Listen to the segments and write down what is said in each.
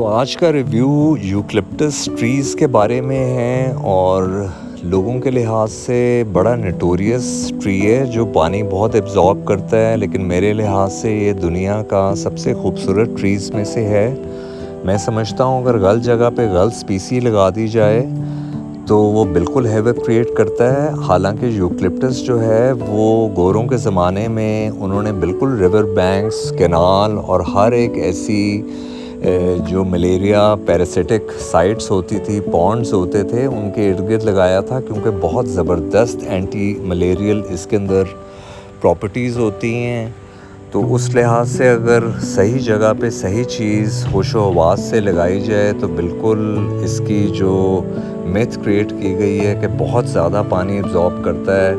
तो आज का रिव्यू यूकलिप्टस ट्रीज़ के बारे में है और लोगों के लिहाज से बड़ा नोटोरियस ट्री है जो पानी बहुत एब्जॉर्ब करता है, लेकिन मेरे लिहाज से ये दुनिया का सबसे खूबसूरत ट्रीज़ में से है। मैं समझता हूँ अगर गलत जगह पे गलत स्पीसी लगा दी जाए तो वो बिल्कुल हैवक क्रिएट करता है। हालांकि यूकलिप्टस जो है वो गोरों के ज़माने में उन्होंने बिल्कुल रिवर बैंक्स, कैनाल और हर एक ऐसी जो मलेरिया पैरासिटिक साइट्स होती थी, पॉन्ड्स होते थे, उनके इर्द गिर्द लगाया था, क्योंकि बहुत ज़बरदस्त एंटी मलेरियल इसके अंदर प्रॉपर्टीज़ होती हैं। तो उस लिहाज से अगर सही जगह पे सही चीज़ होशो हवास से लगाई जाए तो बिल्कुल इसकी जो मिथ क्रिएट की गई है कि बहुत ज़्यादा पानी एब्जॉर्ब करता है,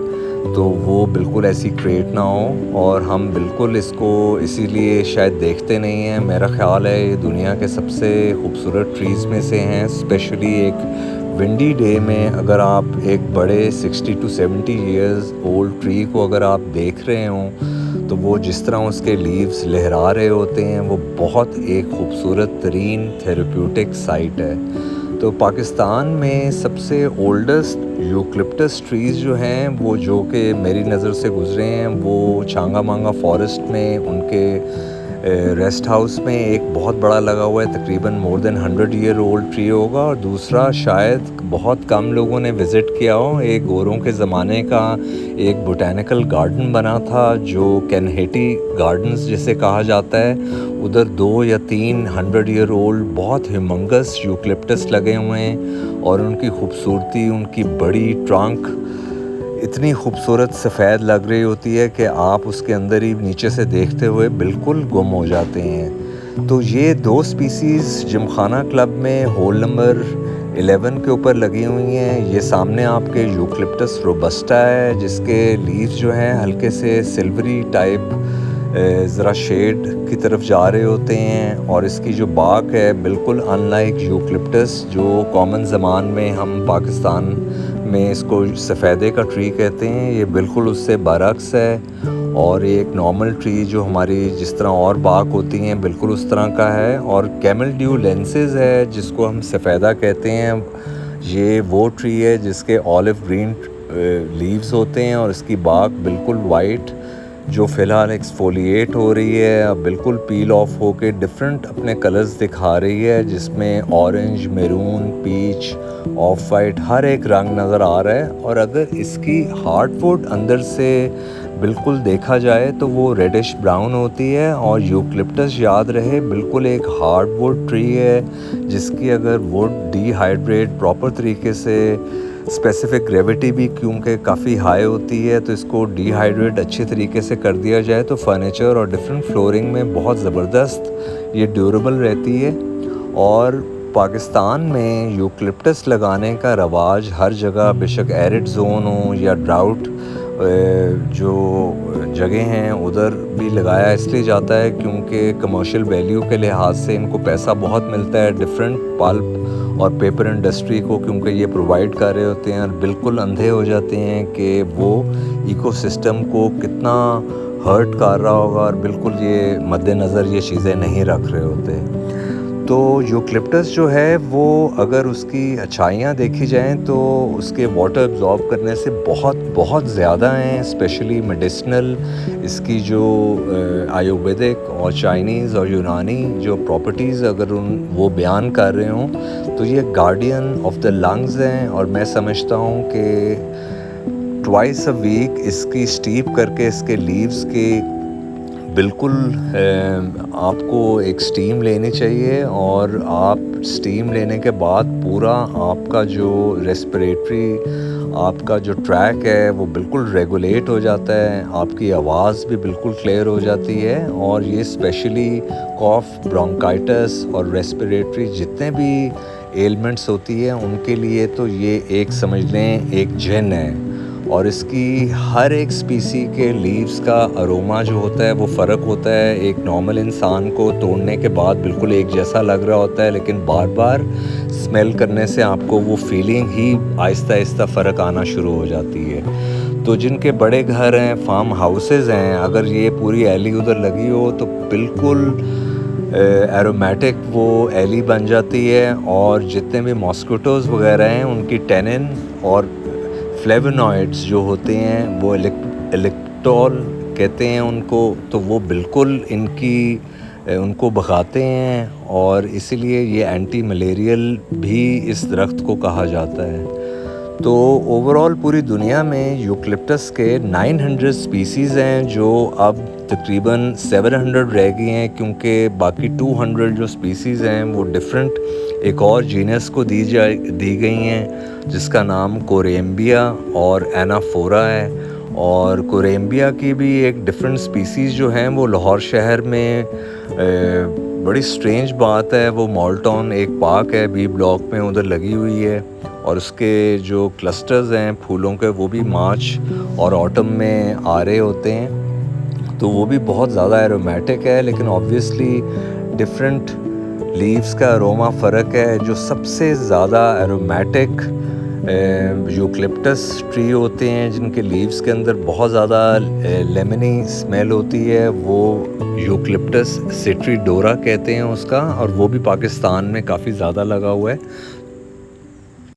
तो वो बिल्कुल ऐसी क्रिएट ना हो। और हम बिल्कुल इसको इसीलिए शायद देखते नहीं हैं। मेरा ख़्याल है ये दुनिया के सबसे खूबसूरत ट्रीज़ में से हैं। स्पेशली एक विंडी डे में अगर आप एक बड़े 60 to 70 ईयर्स ओल्ड ट्री को अगर आप देख रहे हों तो वो जिस तरह उसके लीव्स लहरा रहे होते हैं, वो बहुत एक खूबसूरत तरीन थेरेप्यूटिक साइट है। तो पाकिस्तान में सबसे ओल्डेस्ट यूकलिप्टस ट्रीज़ जो हैं वो जो कि मेरी नज़र से गुज़रे हैं वो छांगा मांगा फॉरेस्ट में उनके रेस्ट हाउस में एक बहुत बड़ा लगा हुआ है, तकरीबन more than 100 year old tree होगा। और दूसरा शायद बहुत कम लोगों ने विज़िट किया हो, एक गोरों के ज़माने का एक बोटेनिकल गार्डन बना था जो कैनहेटी गार्डन्स जिसे कहा जाता है। उधर 2 या 3 100 ईयर ओल्ड बहुत ह्यूमंगस यूकलिप्टस लगे हुए हैं और उनकी खूबसूरती, उनकी बड़ी ट्रंक इतनी खूबसूरत सफ़ेद लग रही होती है कि आप उसके अंदर ही नीचे से देखते हुए बिल्कुल गुम हो जाते हैं। तो ये 2 स्पीसीज़ जिमखाना क्लब में होल नंबर 11 के ऊपर लगी हुई हैं। ये सामने आपके यूकलिप्टस रोबस्टा है जिसके लीव्स जो हैं हल्के से सिल्वरी टाइप ज़रा शेड की तरफ जा रहे होते हैं। और इसकी जो बाग है बिल्कुल अनलाइक यूकलिप्टस जो कॉमन ज़बान में हम पाकिस्तान में इसको सफ़ेदे का ट्री कहते हैं, ये बिल्कुल उससे बरअक्स है। और एक नॉर्मल ट्री जो हमारी जिस तरह और बाग होती हैं बिल्कुल उस तरह का है। और कैमल ड्यू लेंसेज है जिसको हम सफ़ेदा कहते हैं, ये वो ट्री है जिसके ऑलिव ग्रीन लीव्स होते हैं और इसकी बाग बिल्कुल वाइट जो फ़िलहाल एक्सफोलिएट हो रही है, अब बिल्कुल पील ऑफ होके डिफरेंट अपने कलर्स दिखा रही है, जिसमें orange, maroon, peach, off white हर एक रंग नज़र आ रहा है। और अगर इसकी हार्डवुड अंदर से बिल्कुल देखा जाए तो वो रेडिश ब्राउन होती है। और यूकलिप्टस याद रहे बिल्कुल एक हार्डवुड ट्री है जिसकी अगर वुड डिहाइड्रेट प्रॉपर तरीके से, स्पेसिफिक ग्रेविटी भी क्योंकि काफ़ी हाई होती है, तो इसको डिहाइड्रेट अच्छे तरीके से कर दिया जाए तो फर्नीचर और डिफरेंट फ्लोरिंग में बहुत ज़बरदस्त ये ड्यूरेबल रहती है। और पाकिस्तान में यूकलिप्टस लगाने का रवाज हर जगह, बेशक एरिड जोन हो या ड्राउट जो जगह हैं उधर भी लगाया इसलिए जाता है क्योंकि कमर्शियल वैल्यू के लिहाज से इनको पैसा बहुत मिलता है डिफरेंट पल्प और पेपर इंडस्ट्री को, क्योंकि ये प्रोवाइड कर रहे होते हैं और बिल्कुल अंधे हो जाते हैं कि वो इकोसिस्टम को कितना हर्ट कर रहा होगा और बिल्कुल ये मद्देनज़र ये चीज़ें नहीं रख रहे होते। तो यूकलिप्टस जो है वो अगर उसकी अच्छाइयाँ देखी जाएँ तो उसके वाटर एब्जॉर्ब करने से बहुत बहुत ज़्यादा हैं, स्पेशली मेडिसिनल इसकी जो आयुर्वेदिक और चाइनीज़ और यूनानी जो प्रॉपर्टीज़ अगर वो बयान कर रहे हों तो ये गार्डियन ऑफ द लंग्स हैं। और मैं समझता हूँ कि ट्वाइस अ वीक इसकी स्टीप करके इसके लीव्स के बिल्कुल आपको एक स्टीम लेनी चाहिए। और आप स्टीम लेने के बाद पूरा आपका जो रेस्पिरेटरी आपका जो ट्रैक है वो बिल्कुल रेगुलेट हो जाता है, आपकी आवाज़ भी बिल्कुल क्लियर हो जाती है। और ये स्पेशली कॉफ, ब्रोंकाइटिस और रेस्पिरेटरी जितने भी एलिमेंट्स होती है उनके लिए तो ये एक समझ लें एक जिन है। और इसकी हर एक स्पीसी के लीव्स का अरोमा जो होता है वो फ़र्क होता है। एक नॉर्मल इंसान को तोड़ने के बाद बिल्कुल एक जैसा लग रहा होता है, लेकिन बार बार स्मेल करने से आपको वो फीलिंग ही आहिस्ता आहिस्ता फ़र्क आना शुरू हो जाती है। तो जिनके बड़े घर हैं, फार्म हाउसेज़ हैं, अगर ये पूरी एली उधर लगी हो तो बिल्कुल एरोमेटिक वो एली बन जाती है, और जितने भी मॉस्किटोज़ वगैरह हैं उनकी टेनिन और फ्लेवोनॉइड्स जो होते हैं वो इलेक्ट्रॉल कहते हैं उनको, तो वो बिल्कुल उनको भगाते हैं, और इसीलिए ये एंटी मलेरियल भी इस दरख्त को कहा जाता है। तो ओवरऑल पूरी दुनिया में यूकलिप्टस के 900 स्पीसीज़ हैं, जो अब तकरीबन 700 रह गई हैं, क्योंकि बाकी 200 जो स्पीसीज़ हैं वो डिफरेंट एक और जीनस को दी गई हैं, जिसका नाम कोरेम्बिया और एनाफोरा है। और कोरेम्बिया की भी एक डिफरेंट स्पीसीज़ जो हैं वो लाहौर शहर में बड़ी स्ट्रेंज बात है, वो मॉल्टॉन एक पार्क है बी ब्लॉक में, उधर लगी हुई है, और उसके जो क्लस्टर्स हैं फूलों के वो भी मार्च और ऑटम में आ रहे होते हैं। तो वो भी बहुत ज़्यादा एरोमेटिक है, लेकिन ऑब्वियसली डिफरेंट लीव्स का अरोमा फ़र्क है। जो सबसे ज़्यादा एरोमेटिक यूकलिप्टस ट्री होते हैं, जिनके लीव्स के अंदर बहुत ज़्यादा लेमनी स्मेल होती है, वो यूकलिप्टस सिट्रीडोरा कहते हैं उसका, और वो भी पाकिस्तान में काफ़ी ज़्यादा लगा हुआ है।